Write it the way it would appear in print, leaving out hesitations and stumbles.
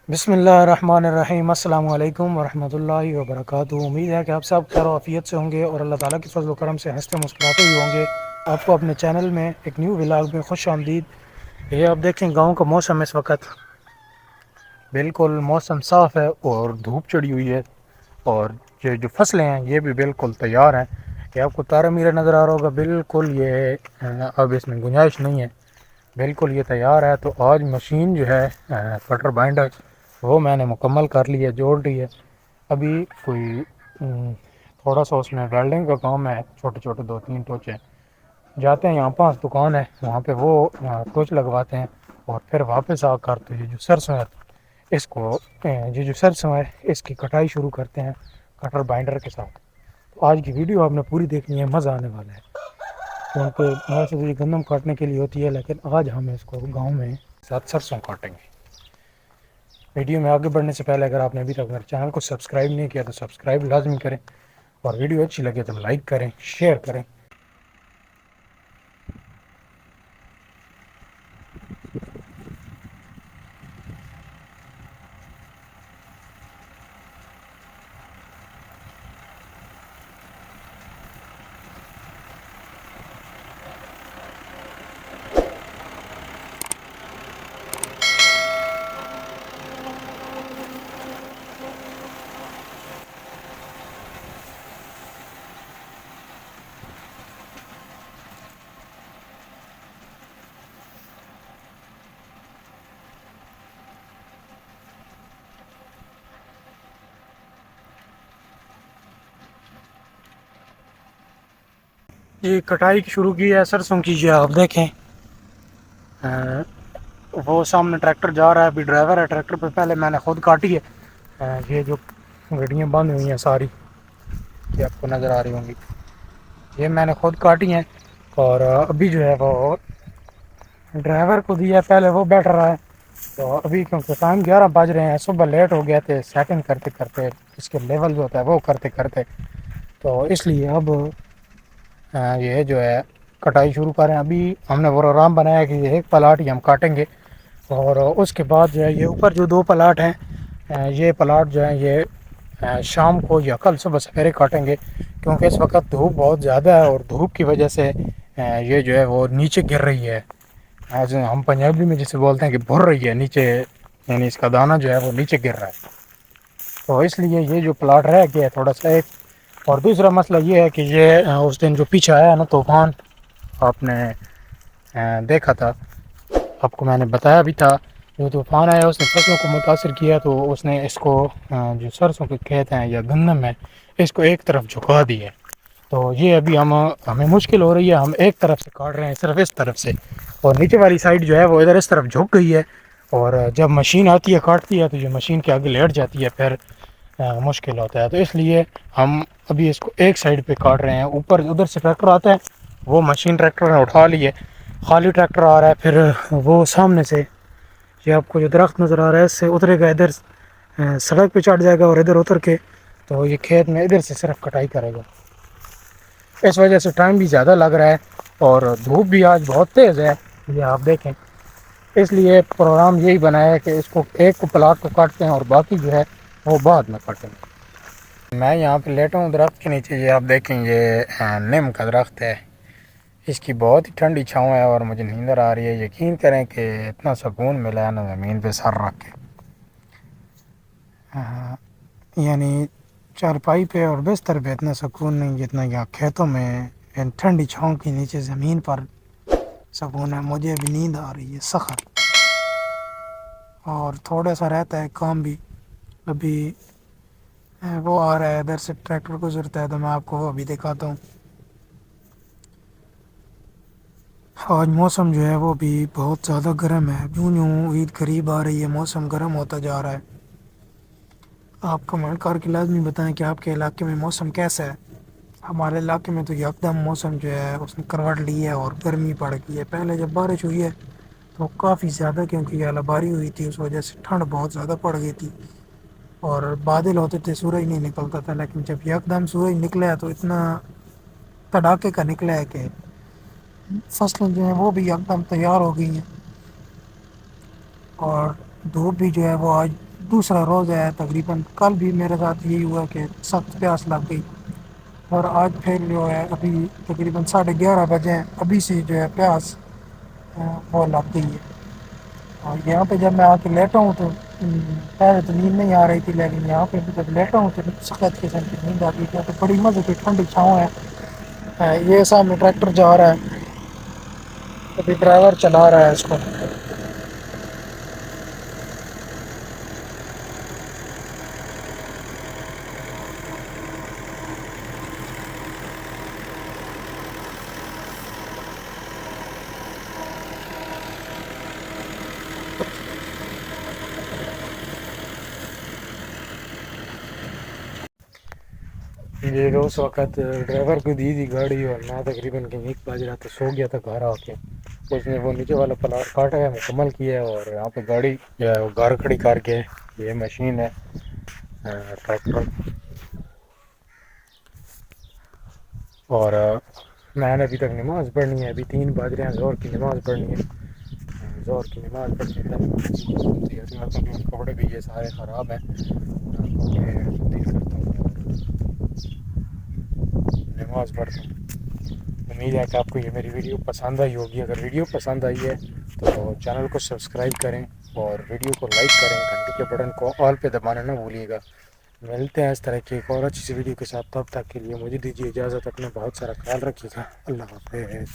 بسم اللہ الرحمن الرحیم، السلام علیکم ورحمۃ اللہ وبرکاتہ۔ امید ہے کہ آپ سب خیر و عافیت سے ہوں گے اور اللہ تعالیٰ کی فضل و کرم سے ہنستے مسکراتے ہوئے ہوں گے۔ آپ کو اپنے چینل میں ایک نیو ولاگ میں خوش آمدید۔ یہ آپ دیکھیں گاؤں کا موسم اس وقت بالکل موسم صاف ہے اور دھوپ چڑھی ہوئی ہے، اور یہ جو فصلیں ہیں یہ بھی بالکل تیار ہیں۔ یہ آپ کو تارا میرا نظر آ رہا ہوگا، بالکل یہ اب اس میں گنجائش نہیں ہے، بالکل یہ تیار ہے۔ تو آج مشین جو ہے کٹر بائنڈر وہ میں نے مکمل کر لی ہے، جوڑ لی ہے۔ ابھی کوئی تھوڑا سا اس میں ویلڈنگ کا کام ہے، چھوٹے چھوٹے 2-3 ٹوچے جاتے ہیں، یہاں پاس دکان ہے وہاں پہ وہ ٹوچ لگواتے ہیں، اور پھر واپس آ کر تو یہ جو سرسوں ہے اس کو یہ جو سرسوں ہے اس کی کٹائی شروع کرتے ہیں کٹر بائنڈر کے ساتھ۔ تو آج کی ویڈیو آپ نے پوری دیکھنی ہے، مزہ آنے والا ہے، کیونکہ ویسے تو یہ گندم کاٹنے کے لیے ہوتی ہے، لیکن آج ہم اس کو گاؤں میں ساتھ سرسوں کاٹیں گے۔ ویڈیو میں آگے بڑھنے سے پہلے اگر آپ نے ابھی تک میرے چینل کو سبسکرائب نہیں کیا تو سبسکرائب لازمی کریں، اور ویڈیو اچھی لگے تو لائک کریں، شیئر کریں۔ یہ کٹائی شروع کی ہے سرسوں کی، یہ آپ دیکھیں وہ سامنے ٹریکٹر جا رہا ہے، ابھی ڈرائیور ہے ٹریکٹر پہ، پہلے میں نے خود کاٹی ہے۔ یہ جو گڈیاں بند ہوئی ہیں ساری یہ آپ کو نظر آ رہی ہوں گی، یہ میں نے خود کاٹی ہیں، اور ابھی جو ہے وہ ڈرائیور کو دیا، پہلے وہ بیٹھ رہا ہے۔ تو ابھی کیونکہ ٹائم 11 بج رہے ہیں، صبح لیٹ ہو گیا تھے سیٹنگ کرتے کرتے، اس کے لیول جو ہوتا ہے وہ کرتے کرتے، تو اس لیے اب یہ جو ہے کٹائی شروع کریں۔ ابھی ہم نے پروگرام بنایا کہ یہ ایک پلاٹ ہی ہم کاٹیں گے، اور اس کے بعد جو ہے یہ اوپر جو 2 پلاٹ ہیں یہ پلاٹ جو ہیں یہ شام کو یا کل صبح سویرے کاٹیں گے، کیونکہ اس وقت دھوپ بہت زیادہ ہے، اور دھوپ کی وجہ سے یہ جو ہے وہ نیچے گر رہی ہے، ہم پنجابی میں جسے بولتے ہیں کہ بھر رہی ہے نیچے، یعنی اس کا دانہ جو ہے وہ نیچے گر رہا ہے۔ تو اس لیے یہ جو پلاٹ رہ گیا ہے تھوڑا سا ایک، اور دوسرا مسئلہ یہ ہے کہ یہ اس دن جو پیچھے آیا نا طوفان، آپ نے دیکھا تھا، آپ کو میں نے بتایا بھی تھا، جو طوفان آیا اس نے فصلوں کو متاثر کیا، تو اس نے اس کو جو سرسوں کے کھیت ہیں یا گندم ہے اس کو ایک طرف جھکا دی ہے۔ تو یہ ابھی ہمیں مشکل ہو رہی ہے، ہم ایک طرف سے کاٹ رہے ہیں صرف اس طرف سے، اور نیچے والی سائڈ جو ہے وہ ادھر اس طرف جھک گئی ہے، اور جب مشین آتی ہے کاٹتی ہے تو جو مشین کے آگے لیٹ جاتی ہے پھر مشکل ہوتا ہے۔ تو اس لیے ہم ابھی اس کو ایک سائڈ پہ کاٹ رہے ہیں، اوپر ادھر سے ٹریکٹر آتا ہے، وہ مشین ٹریکٹر نے اٹھا لی ہے، خالی ٹریکٹر آ رہا ہے، پھر وہ سامنے سے یہ آپ کو جو درخت نظر آ رہا ہے اس سے اترے گا، ادھر سڑک پہ چڑھ جائے گا، اور ادھر اتر کے تو یہ کھیت میں ادھر سے صرف کٹائی کرے گا۔ اس وجہ سے ٹائم بھی زیادہ لگ رہا ہے، اور دھوپ بھی آج بہت تیز ہے، یہ آپ دیکھیں۔ اس لیے پروگرام یہی بنایا ہے کہ اس کو ایک کو پلاٹ کو کاٹتے ہیں اور باقی جو ہے وہ بعد میں کاٹیں گے۔ میں یہاں پہ لیٹا ہوں درخت کے نیچے، یہ آپ دیکھیں یہ نیم کا درخت ہے، اس کی بہت ہی ٹھنڈی چھاؤں ہے، اور مجھے نیندر آ رہی ہے۔ یقین کریں کہ اتنا سکون ملا ہے نا زمین پہ سر رکھ کے، یعنی چارپائی پہ اور بستر پہ اتنا سکون نہیں جتنا یہاں کھیتوں میں ٹھنڈی چھاؤں کے نیچے زمین پر سکون ہے۔ مجھے ابھی نیند آ رہی ہے سخت، اور تھوڑا سا رہتا ہے کام بھی۔ ابھی وہ آ رہا ہے ادھر سے ٹریکٹر گزرتا ہے، تو میں آپ کو وہ ابھی دکھاتا ہوں۔ آج موسم جو ہے وہ بھی بہت زیادہ گرم ہے، یوں یوں عید قریب آ رہی ہے موسم گرم ہوتا جا رہا ہے۔ آپ کمنٹ کر کے لازمی بتائیں کہ آپ کے علاقے میں موسم کیسا ہے۔ ہمارے علاقے میں تو یکدم موسم جو ہے اس نے کروٹ لی ہے اور گرمی پڑ گئی ہے۔ پہلے جب بارش ہوئی ہے تو کافی زیادہ، کیونکہ اعلی باری ہوئی تھی اس وجہ سے ٹھنڈ بہت زیادہ پڑ گئی تھی، اور بادل ہوتے تھے، سورج نہیں نکلتا تھا، لیکن جب یکدم سورج نکلا ہے تو اتنا تڑاکے کا نکلا ہے کہ فصلیں جو ہیں وہ بھی یکدم تیار ہو گئی ہیں، اور دھوپ بھی جو ہے وہ آج دوسرا روز ہے تقریباً. کل بھی میرے ساتھ یہی ہوا کہ سخت پیاس لگ گئی اور آج پھر جو ہے ابھی تقریباً 11:30 بجے ہیں, ابھی سے جو ہے پیاس وہ لگ گئی ہے. اور یہاں پہ جب میں آ کے لیٹا ہوں تو پہلے تو نیند نہیں آ رہی تھی, لیکن یہاں پہ بھی جب لیٹا ہوں تو سخت قسم کی نیند آ گئی تھی. تو بڑی مزے کی ٹھنڈی چھاؤں ہے. یہ سامنے ٹریکٹر جا رہا ہے, ابھی ڈرائیور چلا رہا ہے اس کو. یہ تو اس وقت ڈرائیور کو دی تھی گاڑی اور میں تقریباً کہیں 1 بج رہا تو سو گیا تھا گھر آ کے. اس نے وہ نیچے والا پلاٹ کاٹا ہے مکمل کیا ہے اور یہاں پہ گاڑی جو ہے وہ گھر کھڑی کر کے یہ مشین ہے ٹریکٹر. اور میں نے ابھی تک نماز پڑھنی ہے, ابھی 3 بج رہے ہیں, ظہر کی نماز پڑھنی ہے. ظہر کی نماز پڑھنی, کپڑے بھی یہ سارے خراب ہیں, تبدیل کرتا ہوں نماز پڑھتا ہوں. امید ہے کہ آپ کو یہ میری ویڈیو پسند آئی ہوگی. اگر ویڈیو پسند آئی ہے تو چینل کو سبسکرائب کریں اور ویڈیو کو لائک کریں, گھنٹی کے بٹن کو آل پہ دبانا نہ بھولیے گا. ملتے ہیں اس طرح کی ایک اور اچھی سی ویڈیو کے ساتھ, تب تک کے لیے مجھے دیجیے اجازت. اپنا بہت سارا خیال رکھیے گا. اللہ حافظ.